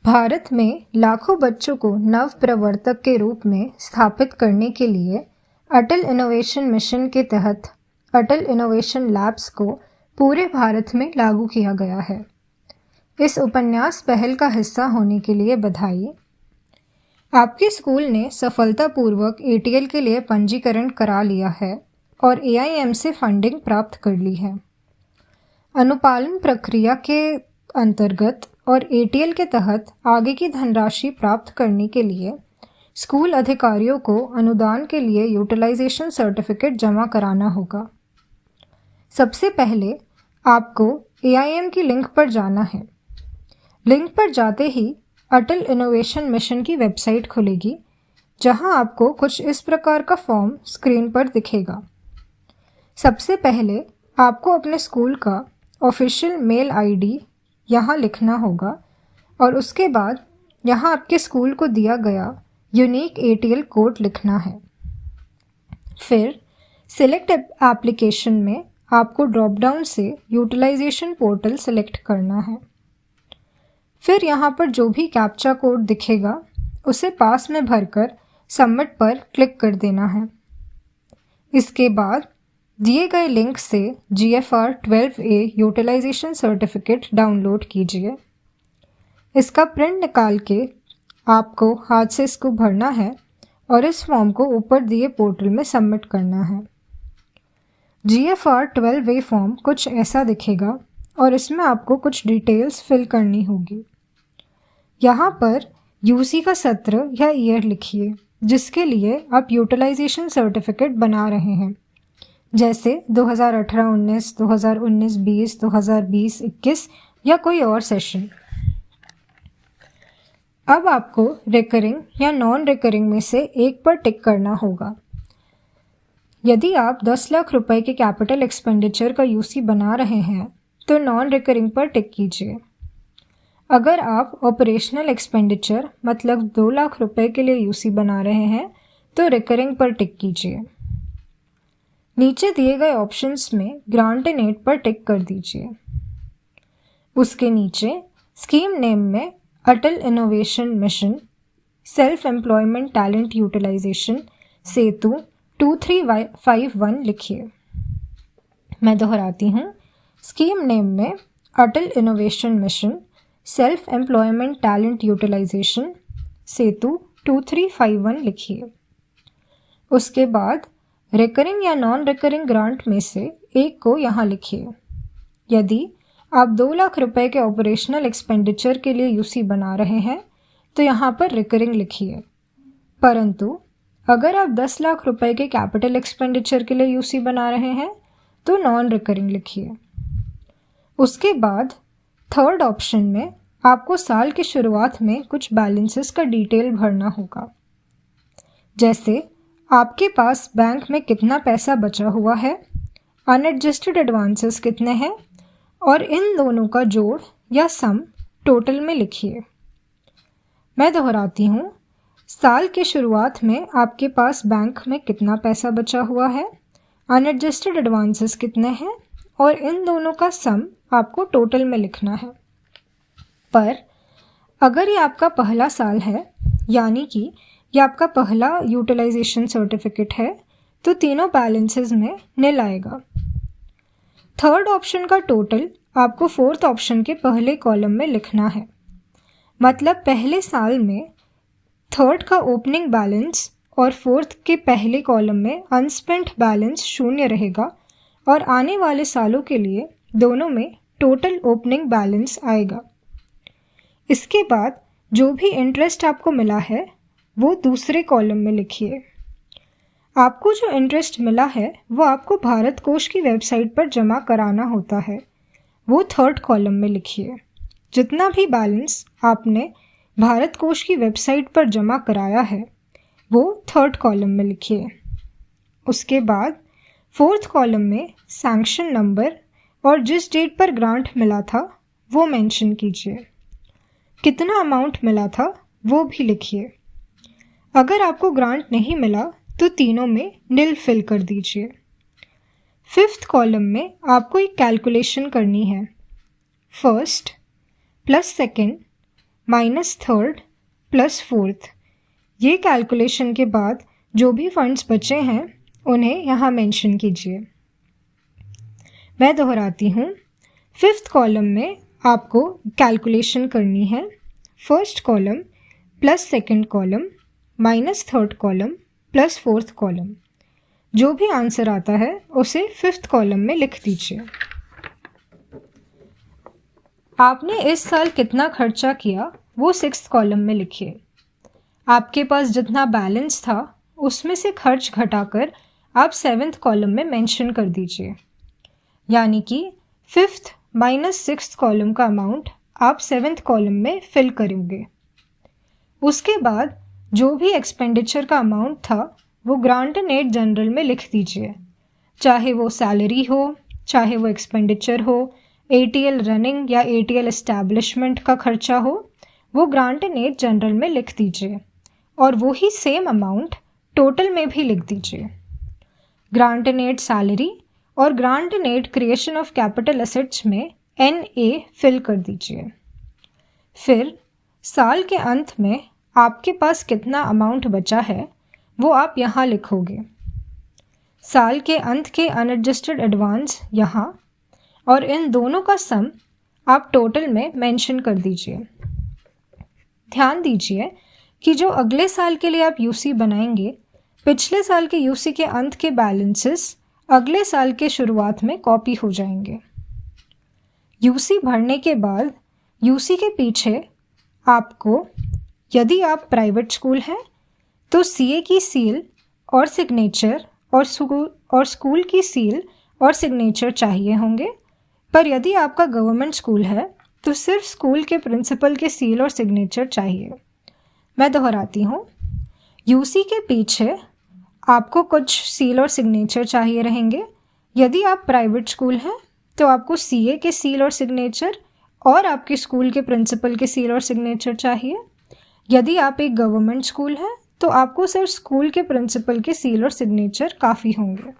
भारत में लाखों बच्चों को नव प्रवर्तक के रूप में स्थापित करने के लिए अटल इनोवेशन मिशन के तहत अटल इनोवेशन लैब्स को पूरे भारत में लागू किया गया है। इस उपन्यास पहल का हिस्सा होने के लिए बधाई। आपके स्कूल ने सफलतापूर्वक ATL के लिए पंजीकरण करा लिया है और AIM से फंडिंग प्राप्त कर ली है। अनुपालन प्रक्रिया के अंतर्गत और ATL के तहत आगे की धनराशि प्राप्त करने के लिए स्कूल अधिकारियों को अनुदान के लिए यूटिलाइजेशन सर्टिफिकेट जमा कराना होगा। सबसे पहले आपको AIM की लिंक पर जाना है। लिंक पर जाते ही अटल इनोवेशन मिशन की वेबसाइट खुलेगी, जहां आपको कुछ इस प्रकार का फॉर्म स्क्रीन पर दिखेगा। सबसे पहले आपको अपने स्कूल का ऑफिशियल मेल ID यहाँ लिखना होगा और उसके बाद यहाँ आपके स्कूल को दिया गया यूनिक ATL कोड लिखना है। फिर सिलेक्ट एप्लीकेशन में आपको ड्रॉप डाउन से यूटिलाइजेशन पोर्टल सिलेक्ट करना है। फिर यहाँ पर जो भी कैप्चा कोड दिखेगा उसे पास में भरकर सबमिट पर क्लिक कर देना है। इसके बाद दिए गए लिंक से GFR 12A utilisation certificate download कीजिए। इसका प्रिंट निकाल के आपको हाथ से इसको भरना है और इस फॉर्म को ऊपर दिए पोर्टल में सबमिट करना है। GFR 12A फॉर्म कुछ ऐसा दिखेगा और इसमें आपको कुछ डिटेल्स फिल करनी होगी। यहाँ पर UC का सत्र या ईयर लिखिए जिसके लिए आप यूटिलाइजेशन सर्टिफिकेट बना रहे हैं, जैसे 2018-19, 2019-20, 2020-21 या कोई और सेशन। अब आपको रिकरिंग या नॉन रिकरिंग में से एक पर टिक करना होगा। यदि आप 10 लाख रुपए के कैपिटल एक्सपेंडिचर का UC बना रहे हैं तो नॉन रिकरिंग पर टिक कीजिए। अगर आप ऑपरेशनल एक्सपेंडिचर मतलब 2 लाख रुपए के लिए UC बना रहे हैं तो रिकरिंग पर टिक कीजिए। नीचे दिए गए ऑप्शंस में ग्रांट इन एड पर टिक कर दीजिए। उसके नीचे स्कीम नेम में Atal innovation mission self employment talent utilisation Setu 2351 लिखिए। मैं दोहराती हूँ, स्कीम नेम में Atal innovation mission self employment talent utilisation Setu 2351 लिखिए। उसके बाद रिकरिंग या नॉन रिकरिंग ग्रांट में से एक को यहाँ लिखिए। यदि आप 2 लाख रुपए के ऑपरेशनल एक्सपेंडिचर के लिए UC बना रहे हैं तो यहाँ पर रिकरिंग लिखिए, परंतु अगर आप 10 लाख रुपए के कैपिटल एक्सपेंडिचर के लिए UC बना रहे हैं तो नॉन रिकरिंग लिखिए। उसके बाद थर्ड ऑप्शन में आपको साल की शुरुआत में कुछ बैलेंसेस का डिटेल भरना होगा, जैसे आपके पास बैंक में कितना पैसा बचा हुआ है, अनएडजस्टेड एडवांसेस कितने हैं और इन दोनों का जोड़ या सम टोटल में लिखिए। मैं दोहराती हूँ, साल के शुरुआत में आपके पास बैंक में कितना पैसा बचा हुआ है, अनएडजस्टेड एडवांसेस कितने हैं और इन दोनों का सम आपको टोटल में लिखना है। पर अगर ये आपका पहला साल है, यानी कि ये आपका पहला यूटिलाइजेशन सर्टिफिकेट है, तो तीनों बैलेंसेस में निल आएगा। थर्ड ऑप्शन का टोटल आपको फोर्थ ऑप्शन के पहले कॉलम में लिखना है। मतलब पहले साल में थर्ड का ओपनिंग बैलेंस और फोर्थ के पहले कॉलम में अनस्पेंट बैलेंस 0 रहेगा और आने वाले सालों के लिए दोनों में टोटल ओपनिंग बैलेंस आएगा। इसके बाद जो भी इंटरेस्ट आपको मिला है वो दूसरे कॉलम में लिखिए। आपको जो इंटरेस्ट मिला है वो आपको भारत कोष की वेबसाइट पर जमा कराना होता है, वो थर्ड कॉलम में लिखिए। जितना भी बैलेंस आपने भारत कोष की वेबसाइट पर जमा कराया है वो थर्ड कॉलम में लिखिए। उसके बाद फोर्थ कॉलम में सैंक्शन नंबर और जिस डेट पर ग्रांट मिला था वो मेंशन कीजिए। कितना अमाउंट मिला था वो भी लिखिए। अगर आपको ग्रांट नहीं मिला तो तीनों में निल फिल कर दीजिए। फिफ्थ कॉलम में आपको एक कैलकुलेशन करनी है। First plus second minus third plus fourth. ये कैलकुलेशन के बाद जो भी फंड्स बचे हैं उन्हें यहाँ मेंशन कीजिए। मैं दोहराती हूँ, फिफ्थ कॉलम में आपको कैलकुलेशन करनी है। First column plus second column minus third column plus fourth column. जो भी आंसर आता है उसे फिफ्थ कॉलम में लिख दीजिए। आपने इस साल कितना खर्चा किया वो सिक्स्थ कॉलम में लिखिए। आपके पास जितना बैलेंस था उसमें से खर्च घटाकर आप सेवेंथ कॉलम में मेंशन कर दीजिए। यानी कि फिफ्थ माइनस सिक्स्थ कॉलम का अमाउंट आप सेवेंथ कॉलम में फिल करेंगे। उसके बाद जो भी एक्सपेंडिचर का अमाउंट था वो ग्रांट एंड एड जनरल में लिख दीजिए। चाहे वो सैलरी हो, चाहे वो एक्सपेंडिचर हो, ATL रनिंग या ATL एस्टैब्लिशमेंट का खर्चा हो, वो ग्रांट एंड एड जनरल में लिख दीजिए और वो ही सेम अमाउंट टोटल में भी लिख दीजिए। ग्रांट एंड एड सैलरी और grant and aid creation of capital assets में NA फिल कर दीजिए। फिर साल के अंत में आपके पास कितना अमाउंट बचा है वो आप यहाँ लिखोगे। साल के अंत के अनएडजस्टेड एडवांस यहाँ और इन दोनों का सम आप टोटल में मेंशन कर दीजिए। ध्यान दीजिए कि जो अगले साल के लिए आप यूसी बनाएंगे, पिछले साल के यूसी के अंत के बैलेंसेस अगले साल के शुरुआत में कॉपी हो जाएंगे। यूसी भरने के बाद यूसी के पीछे आपको, यदि आप प्राइवेट स्कूल हैं तो CA की सील और सिग्नेचर और स्कूल की सील और सिग्नेचर चाहिए होंगे। पर यदि आपका गवर्नमेंट स्कूल है तो सिर्फ स्कूल के प्रिंसिपल के सील और सिग्नेचर चाहिए। मैं दोहराती हूँ, यूसी के पीछे आपको कुछ सील और सिग्नेचर चाहिए रहेंगे। यदि आप प्राइवेट स्कूल हैं तो आपको CA के सील और सिग्नेचर और आपके स्कूल के प्रिंसिपल के सील और सिग्नेचर चाहिए। यदि आप एक गवर्नमेंट स्कूल है तो आपको सिर्फ स्कूल के प्रिंसिपल के सील और सिग्नेचर काफ़ी होंगे।